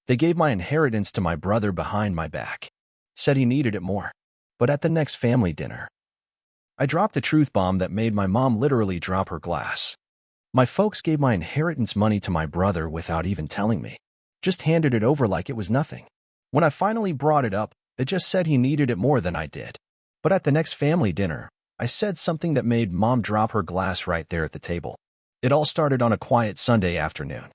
They gave my inheritance to my brother behind my back. Said he needed it more. But at the next family dinner, I dropped a truth bomb that made my mom literally drop her glass. My folks gave my inheritance money to my brother without even telling me. Just handed it over like it was nothing. When I finally brought it up, they just said he needed it more than I did. But at the next family dinner, I said something that made Mom drop her glass right there at the table. It all started on a quiet Sunday afternoon.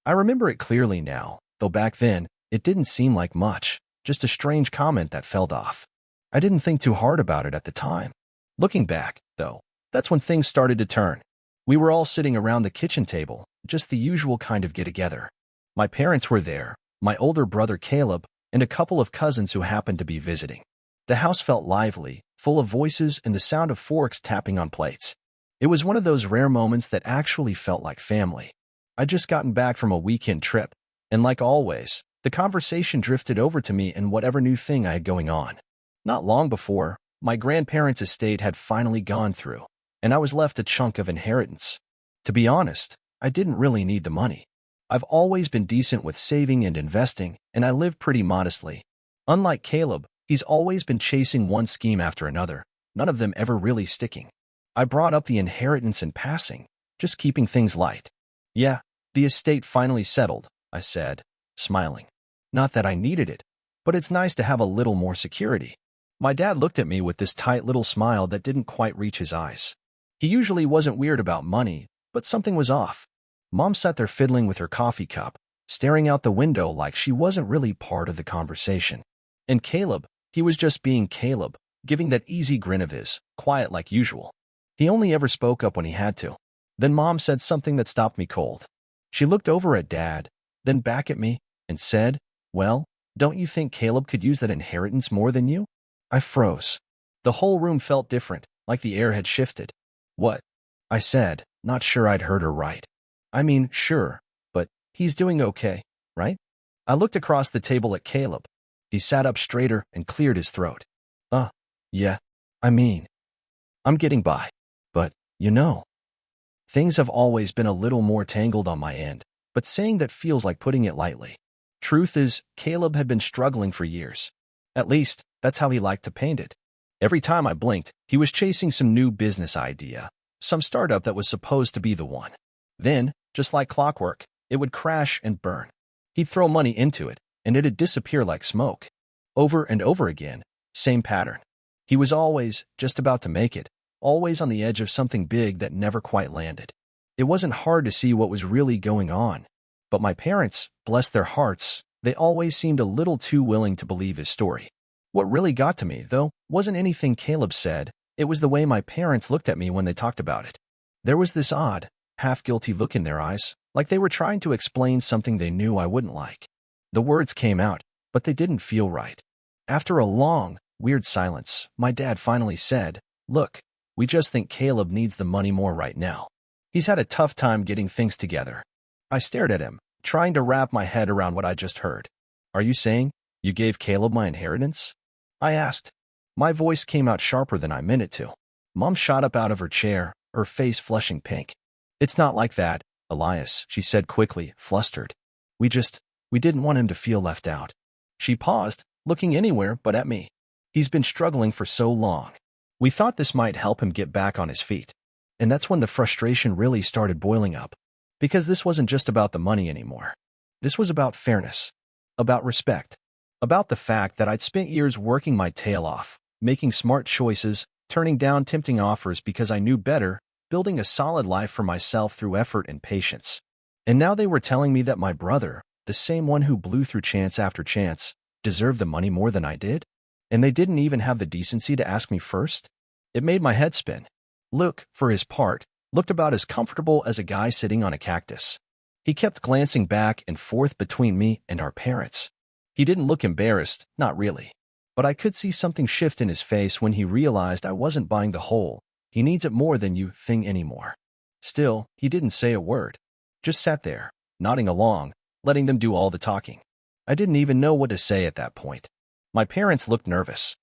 I remember it clearly now, though back then, it didn't seem like much, just a strange comment that fell off. I didn't think too hard about it at the time. Looking back, though, that's when things started to turn. We were all sitting around the kitchen table, just the usual kind of get-together. My parents were there, my older brother Caleb, and a couple of cousins who happened to be visiting. The house felt lively, full of voices and the sound of forks tapping on plates. It was one of those rare moments that actually felt like family. I'd just gotten back from a weekend trip, and like always, the conversation drifted over to me and whatever new thing I had going on. Not long before, my grandparents' estate had finally gone through, and I was left a chunk of inheritance. To be honest, I didn't really need the money. I've always been decent with saving and investing, and I live pretty modestly. Unlike Caleb, he's always been chasing one scheme after another, none of them ever really sticking. I brought up the inheritance in passing, just keeping things light. Yeah, the estate finally settled, I said, smiling. Not that I needed it, but it's nice to have a little more security. My dad looked at me with this tight little smile that didn't quite reach his eyes. He usually wasn't weird about money, but something was off. Mom sat there fiddling with her coffee cup, staring out the window like she wasn't really part of the conversation. And Caleb, he was just being Caleb, giving that easy grin of his, quiet like usual. He only ever spoke up when he had to. Then Mom said something that stopped me cold. She looked over at Dad, then back at me, and said, "Well, don't you think Caleb could use that inheritance more than you?" I froze. The whole room felt different, like the air had shifted. "What?" I said, not sure I'd heard her right. "I mean, sure, but he's doing okay, right?" I looked across the table at Caleb. He sat up straighter and cleared his throat. Yeah, I mean, I'm getting by. But, things have always been a little more tangled on my end, but saying that feels like putting it lightly. Truth is, Caleb had been struggling for years. At least, that's how he liked to paint it. Every time I blinked, he was chasing some new business idea, some startup that was supposed to be the one. Then, just like clockwork, it would crash and burn. He'd throw money into it, and it'd disappear like smoke. Over and over again, same pattern. He was always just about to make it, always on the edge of something big that never quite landed. It wasn't hard to see what was really going on. But my parents, bless their hearts, they always seemed a little too willing to believe his story. What really got to me, though, wasn't anything Caleb said, it was the way my parents looked at me when they talked about it. There was this odd, half-guilty look in their eyes, like they were trying to explain something they knew I wouldn't like. The words came out, but they didn't feel right. After a long, weird silence, my dad finally said, "Look, we just think Caleb needs the money more right now. He's had a tough time getting things together." I stared at him, trying to wrap my head around what I just heard. "Are you saying you gave Caleb my inheritance?" I asked. My voice came out sharper than I meant it to. Mom shot up out of her chair, her face flushing pink. "It's not like that, Elias," she said quickly, flustered. We didn't want him to feel left out." She paused, looking anywhere but at me. "He's been struggling for so long. We thought this might help him get back on his feet." And that's when the frustration really started boiling up. Because this wasn't just about the money anymore. This was about fairness, about respect, about the fact that I'd spent years working my tail off, making smart choices, turning down tempting offers because I knew better, building a solid life for myself through effort and patience. And now they were telling me that my brother, the same one who blew through chance after chance, deserved the money more than I did? And they didn't even have the decency to ask me first? It made my head spin. Luke, for his part, looked about as comfortable as a guy sitting on a cactus. He kept glancing back and forth between me and our parents. He didn't look embarrassed, not really. But I could see something shift in his face when he realized I wasn't buying the whole "he needs it more than you" thing anymore. Still, he didn't say a word. Just sat there, nodding along, letting them do all the talking. I didn't even know what to say at that point. My parents looked nervous.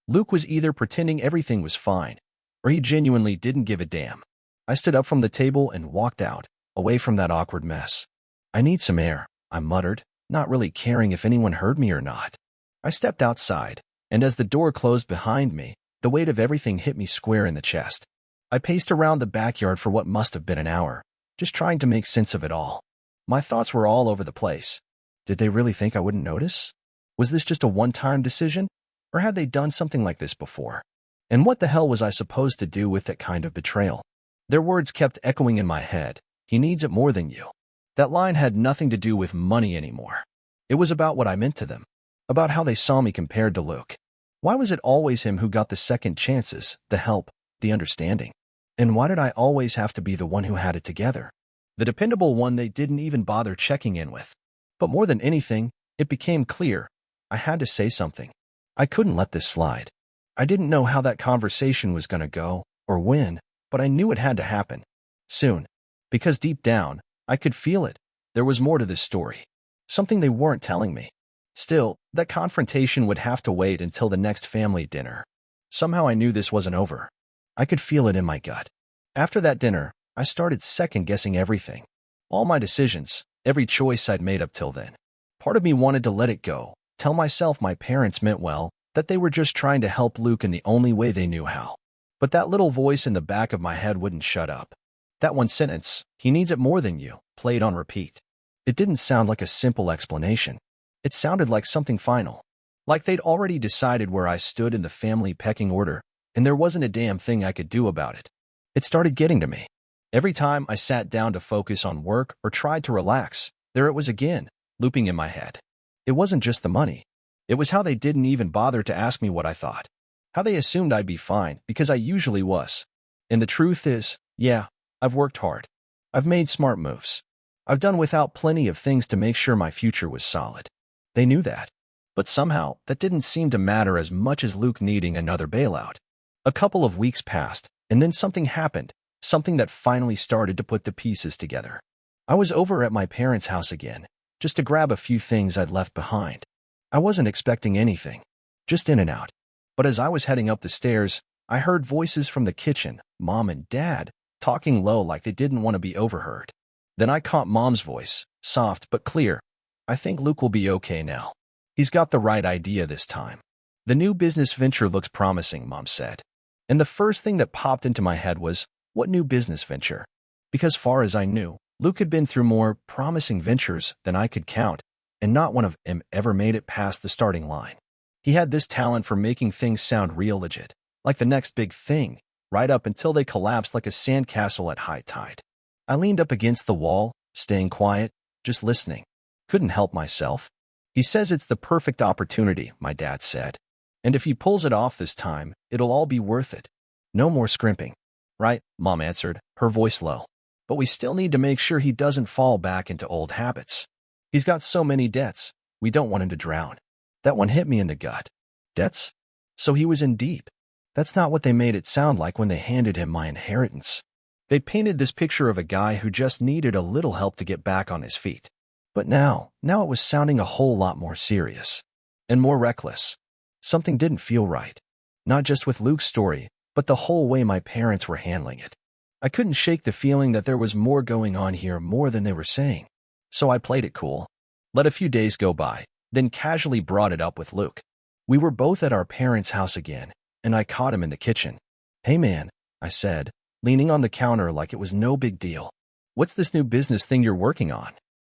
Luke was either pretending everything was fine, or he genuinely didn't give a damn. I stood up from the table and walked out, away from that awkward mess. "I need some air," I muttered, not really caring if anyone heard me or not. I stepped outside, and as the door closed behind me, the weight of everything hit me square in the chest. I paced around the backyard for what must have been an hour, just trying to make sense of it all. My thoughts were all over the place. Did they really think I wouldn't notice? Was this just a one-time decision? Or had they done something like this before? And what the hell was I supposed to do with that kind of betrayal? Their words kept echoing in my head. He needs it more than you. That line had nothing to do with money anymore. It was about what I meant to them, about how they saw me compared to Luke. Why was it always him who got the second chances, the help, the understanding? And why did I always have to be the one who had it together? The dependable one they didn't even bother checking in with. But more than anything, it became clear. I had to say something. I couldn't let this slide. I didn't know how that conversation was going to go, or when, but I knew it had to happen. Soon. Because deep down, I could feel it. There was more to this story. Something they weren't telling me. Still, that confrontation would have to wait until the next family dinner. Somehow I knew this wasn't over. I could feel it in my gut. After that dinner, I started second-guessing everything. All my decisions, every choice I'd made up till then. Part of me wanted to let it go, tell myself my parents meant well, that they were just trying to help Luke in the only way they knew how. But that little voice in the back of my head wouldn't shut up. That one sentence, "He needs it more than you," played on repeat. It didn't sound like a simple explanation. It sounded like something final. Like they'd already decided where I stood in the family pecking order, and there wasn't a damn thing I could do about it. It started getting to me. Every time I sat down to focus on work or tried to relax, there it was again, looping in my head. It wasn't just the money. It was how they didn't even bother to ask me what I thought. How they assumed I'd be fine, because I usually was. And the truth is, yeah, I've worked hard. I've made smart moves. I've done without plenty of things to make sure my future was solid. They knew that. But somehow, that didn't seem to matter as much as Luke needing another bailout. A couple of weeks passed, and then something happened, something that finally started to put the pieces together. I was over at my parents' house again, just to grab a few things I'd left behind. I wasn't expecting anything, just in and out. But as I was heading up the stairs, I heard voices from the kitchen, Mom and Dad, talking low like they didn't want to be overheard. Then I caught Mom's voice, soft but clear. "I think Luke will be okay now. He's got the right idea this time." "The new business venture looks promising," Mom said. And the first thing that popped into my head was, what new business venture? Because far as I knew, Luke had been through more promising ventures than I could count, and not one of them ever made it past the starting line. He had this talent for making things sound real legit, like the next big thing, right up until they collapsed like a sandcastle at high tide. I leaned up against the wall, staying quiet, just listening. Couldn't help myself. "He says it's the perfect opportunity," my dad said. "And if he pulls it off this time, it'll all be worth it. No more scrimping." "Right," Mom answered, her voice low. "But we still need to make sure he doesn't fall back into old habits. He's got so many debts, we don't want him to drown." That one hit me in the gut. Debts? So he was in deep. That's not what they made it sound like when they handed him my inheritance. They painted this picture of a guy who just needed a little help to get back on his feet. But now it was sounding a whole lot more serious. And more reckless. Something didn't feel right. Not just with Luke's story, but the whole way my parents were handling it. I couldn't shake the feeling that there was more going on here, more than they were saying. So I played it cool. Let a few days go by, then casually brought it up with Luke. We were both at our parents' house again, and I caught him in the kitchen. "Hey man," I said, leaning on the counter like it was no big deal. "What's this new business thing you're working on?"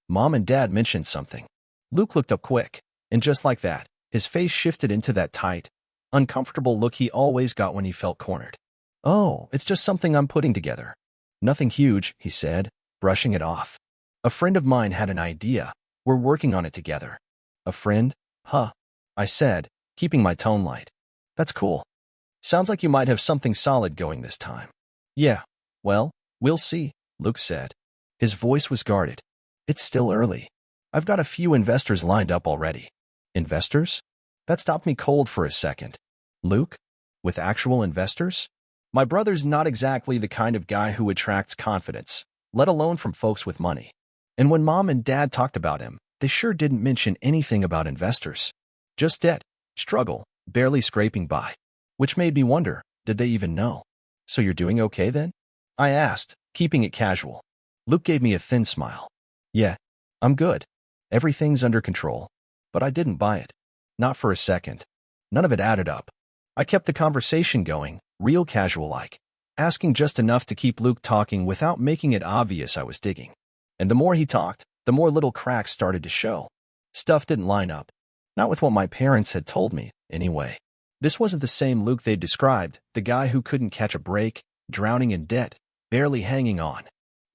Mom and Dad mentioned something. Luke looked up quick, and just like that, his face shifted into that tight, uncomfortable look he always got when he felt cornered. "Oh, it's just something I'm putting together. Nothing huge," he said, brushing it off. "A friend of mine had an idea. We're working on it together." "A friend? Huh," I said, keeping my tone light. "That's cool. Sounds like you might have something solid going this time." "Yeah, well, we'll see," Luke said. His voice was guarded. "It's still early. I've got a few investors lined up already." "Investors?" That stopped me cold for a second. "Luke? With actual investors?" My brother's not exactly the kind of guy who attracts confidence, let alone from folks with money. And when Mom and Dad talked about him, they sure didn't mention anything about investors. Just debt, struggle, barely scraping by. Which made me wonder, did they even know? "So you're doing okay then?" I asked, keeping it casual. Luke gave me a thin smile. "Yeah, I'm good. Everything's under control. But I didn't buy it. Not for a second. None of it added up. I kept the conversation going, real casual-like, asking just enough to keep Luke talking without making it obvious I was digging. And the more he talked, the more little cracks started to show. Stuff didn't line up. Not with what my parents had told me, anyway. This wasn't the same Luke they'd described, the guy who couldn't catch a break, drowning in debt, barely hanging on.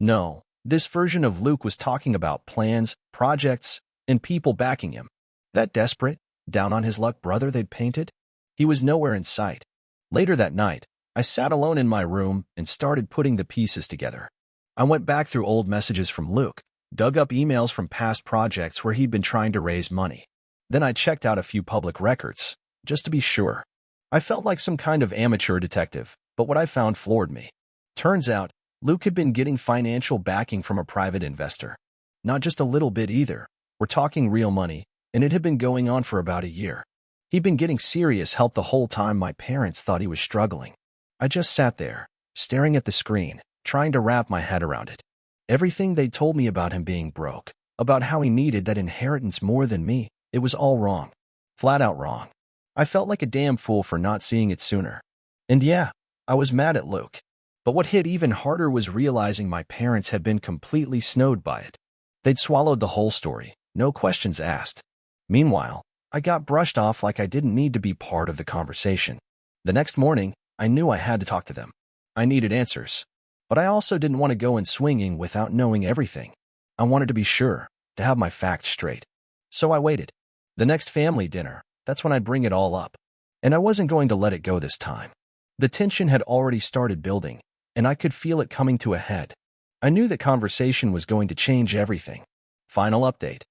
No, this version of Luke was talking about plans, projects, and people backing him. That desperate, down-on-his-luck brother they'd painted? He was nowhere in sight. Later that night, I sat alone in my room and started putting the pieces together. I went back through old messages from Luke, dug up emails from past projects where he'd been trying to raise money. Then I checked out a few public records, just to be sure. I felt like some kind of amateur detective, but what I found floored me. Turns out, Luke had been getting financial backing from a private investor. Not just a little bit either. We're talking real money, and it had been going on for about a year. He'd been getting serious help the whole time my parents thought he was struggling. I just sat there, staring at the screen, trying to wrap my head around it. Everything they told me about him being broke, about how he needed that inheritance more than me, it was all wrong. Flat out wrong. I felt like a damn fool for not seeing it sooner. And yeah, I was mad at Luke. But what hit even harder was realizing my parents had been completely snowed by it. They'd swallowed the whole story, no questions asked. Meanwhile, I got brushed off like I didn't need to be part of the conversation. The next morning, I knew I had to talk to them. I needed answers. But I also didn't want to go in swinging without knowing everything. I wanted to be sure, to have my facts straight. So I waited. The next family dinner, that's when I'd bring it all up. And I wasn't going to let it go this time. The tension had already started building, and I could feel it coming to a head. I knew that conversation was going to change everything. Final update.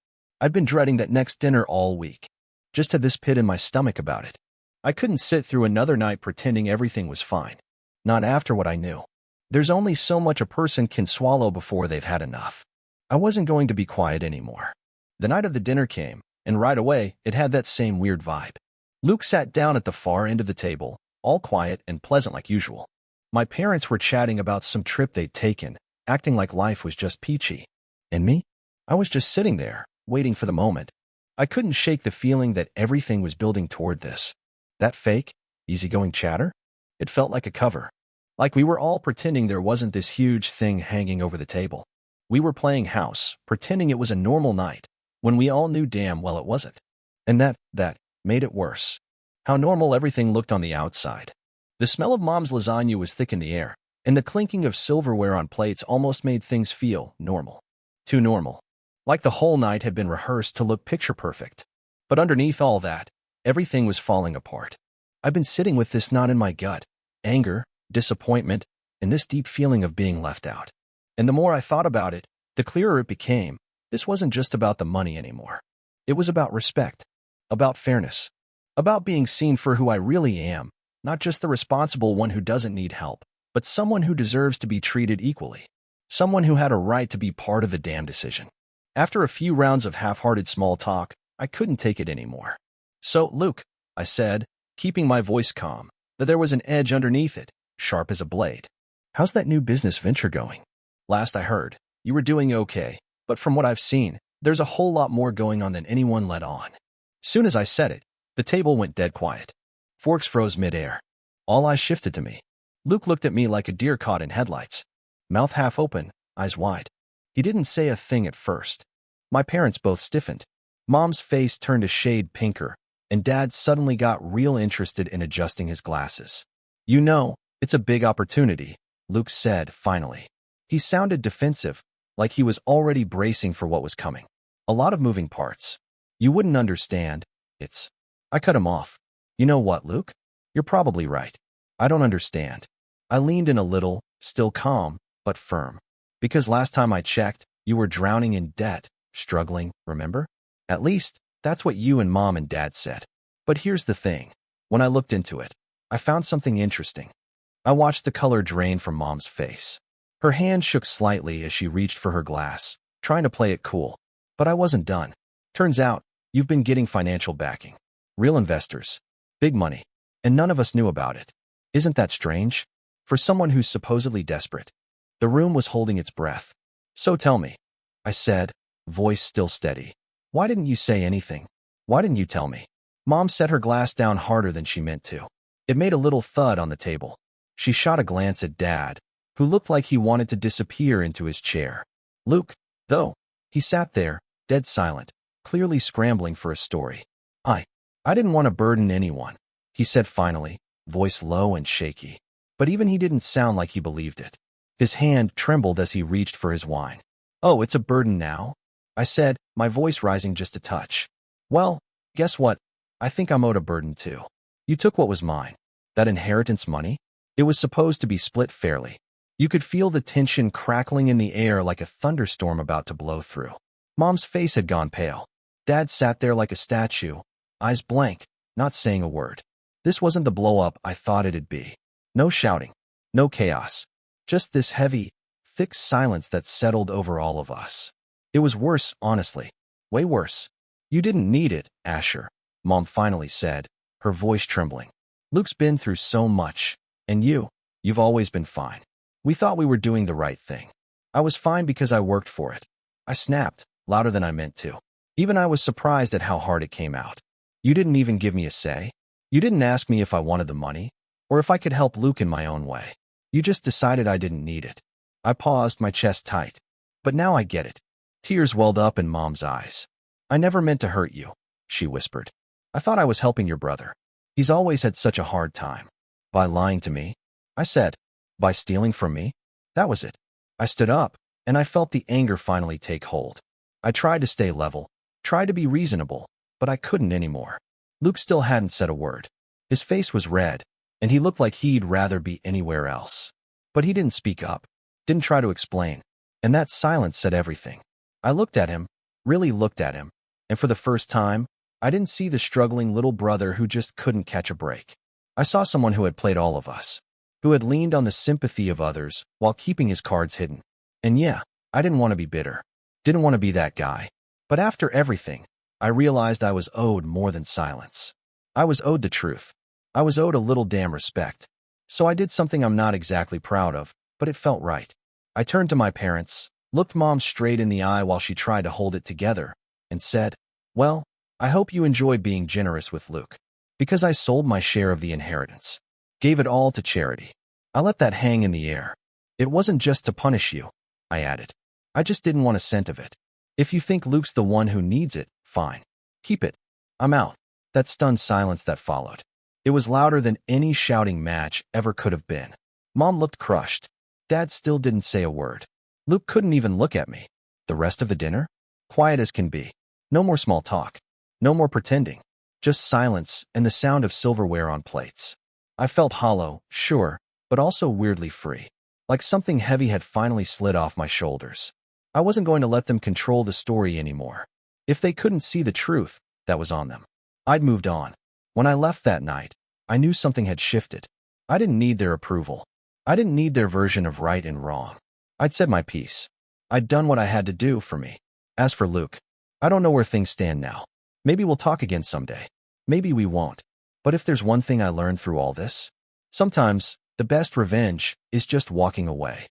I'd been dreading that next dinner all week. Just had this pit in my stomach about it. I couldn't sit through another night pretending everything was fine. Not after what I knew. There's only so much a person can swallow before they've had enough. I wasn't going to be quiet anymore. The night of the dinner came, and right away, it had that same weird vibe. Luke sat down at the far end of the table, all quiet and pleasant like usual. My parents were chatting about some trip they'd taken, acting like life was just peachy. And me? I was just sitting there, waiting for the moment. I couldn't shake the feeling that everything was building toward this. That fake, easygoing chatter? It felt like a cover. Like we were all pretending there wasn't this huge thing hanging over the table. We were playing house, pretending it was a normal night, when we all knew damn well it wasn't. And that made it worse. How normal everything looked on the outside. The smell of Mom's lasagna was thick in the air, and the clinking of silverware on plates almost made things feel normal. Too normal. Like the whole night had been rehearsed to look picture perfect. But underneath all that, everything was falling apart. I've been sitting with this knot in my gut, anger, disappointment, and this deep feeling of being left out. And the more I thought about it, the clearer it became. This wasn't just about the money anymore. It was about respect, about fairness, about being seen for who I really am, not just the responsible one who doesn't need help, but someone who deserves to be treated equally, someone who had a right to be part of the damn decision. After a few rounds of half-hearted small talk, I couldn't take it anymore. So, Luke, I said, keeping my voice calm, but there was an edge underneath it, sharp as a blade. How's that new business venture going? Last I heard, you were doing okay, but from what I've seen, there's a whole lot more going on than anyone let on. Soon as I said it, the table went dead quiet. Forks froze mid-air. All eyes shifted to me. Luke looked at me like a deer caught in headlights. Mouth half open, eyes wide. He didn't say a thing at first. My parents both stiffened. Mom's face turned a shade pinker, and Dad suddenly got real interested in adjusting his glasses. You know, it's a big opportunity, Luke said finally. He sounded defensive, like he was already bracing for what was coming. A lot of moving parts. You wouldn't understand. I cut him off. You know what, Luke? You're probably right. I don't understand. I leaned in a little, still calm, but firm. Because last time I checked, you were drowning in debt, struggling, remember? At least, that's what you and Mom and Dad said. But here's the thing. When I looked into it, I found something interesting. I watched the color drain from Mom's face. Her hand shook slightly as she reached for her glass, trying to play it cool. But I wasn't done. Turns out, you've been getting financial backing. Real investors. Big money. And none of us knew about it. Isn't that strange? For someone who's supposedly desperate. The room was holding its breath. So tell me, I said, voice still steady. Why didn't you say anything? Why didn't you tell me? Mom set her glass down harder than she meant to. It made a little thud on the table. She shot a glance at Dad, who looked like he wanted to disappear into his chair. Luke, though, he sat there, dead silent, clearly scrambling for a story. I didn't want to burden anyone, he said finally, voice low and shaky. But even he didn't sound like he believed it. His hand trembled as he reached for his wine. Oh, it's a burden now? I said, my voice rising just a touch. Well, guess what? I think I'm owed a burden too. You took what was mine. That inheritance money? It was supposed to be split fairly. You could feel the tension crackling in the air like a thunderstorm about to blow through. Mom's face had gone pale. Dad sat there like a statue, eyes blank, not saying a word. This wasn't the blow-up I thought it'd be. No shouting, no chaos, just this heavy, thick silence that settled over all of us. It was worse, honestly. Way worse. You didn't need it, Asher, Mom finally said, her voice trembling. Luke's been through so much, and you've always been fine. We thought we were doing the right thing. I was fine because I worked for it. I snapped, louder than I meant to. Even I was surprised at how hard it came out. You didn't even give me a say. You didn't ask me if I wanted the money, or if I could help Luke in my own way. You just decided I didn't need it. I paused, my chest tight. But now I get it. Tears welled up in Mom's eyes. I never meant to hurt you, she whispered. I thought I was helping your brother. He's always had such a hard time. By lying to me? I said. By stealing from me? That was it. I stood up, and I felt the anger finally take hold. I tried to stay level, tried to be reasonable, but I couldn't anymore. Luke still hadn't said a word. His face was red, and he looked like he'd rather be anywhere else. But he didn't speak up, didn't try to explain, and that silence said everything. I looked at him, really looked at him, and for the first time, I didn't see the struggling little brother who just couldn't catch a break. I saw someone who had played all of us, who had leaned on the sympathy of others while keeping his cards hidden. And yeah, I didn't want to be bitter, didn't want to be that guy. But after everything, I realized I was owed more than silence. I was owed the truth. I was owed a little damn respect. So I did something I'm not exactly proud of, but it felt right. I turned to my parents, looked Mom straight in the eye while she tried to hold it together, and said, well, I hope you enjoy being generous with Luke. Because I sold my share of the inheritance. Gave it all to charity. I let that hang in the air. It wasn't just to punish you, I added. I just didn't want a cent of it. If you think Luke's the one who needs it, fine. Keep it. I'm out. That stunned silence that followed. It was louder than any shouting match ever could have been. Mom looked crushed. Dad still didn't say a word. Luke couldn't even look at me. The rest of the dinner? Quiet as can be. No more small talk. No more pretending. Just silence and the sound of silverware on plates. I felt hollow, sure, but also weirdly free. Like something heavy had finally slid off my shoulders. I wasn't going to let them control the story anymore. If they couldn't see the truth, that was on them. I'd moved on. When I left that night, I knew something had shifted. I didn't need their approval. I didn't need their version of right and wrong. I'd said my piece. I'd done what I had to do for me. As for Luke, I don't know where things stand now. Maybe we'll talk again someday. Maybe we won't. But if there's one thing I learned through all this, sometimes the best revenge is just walking away.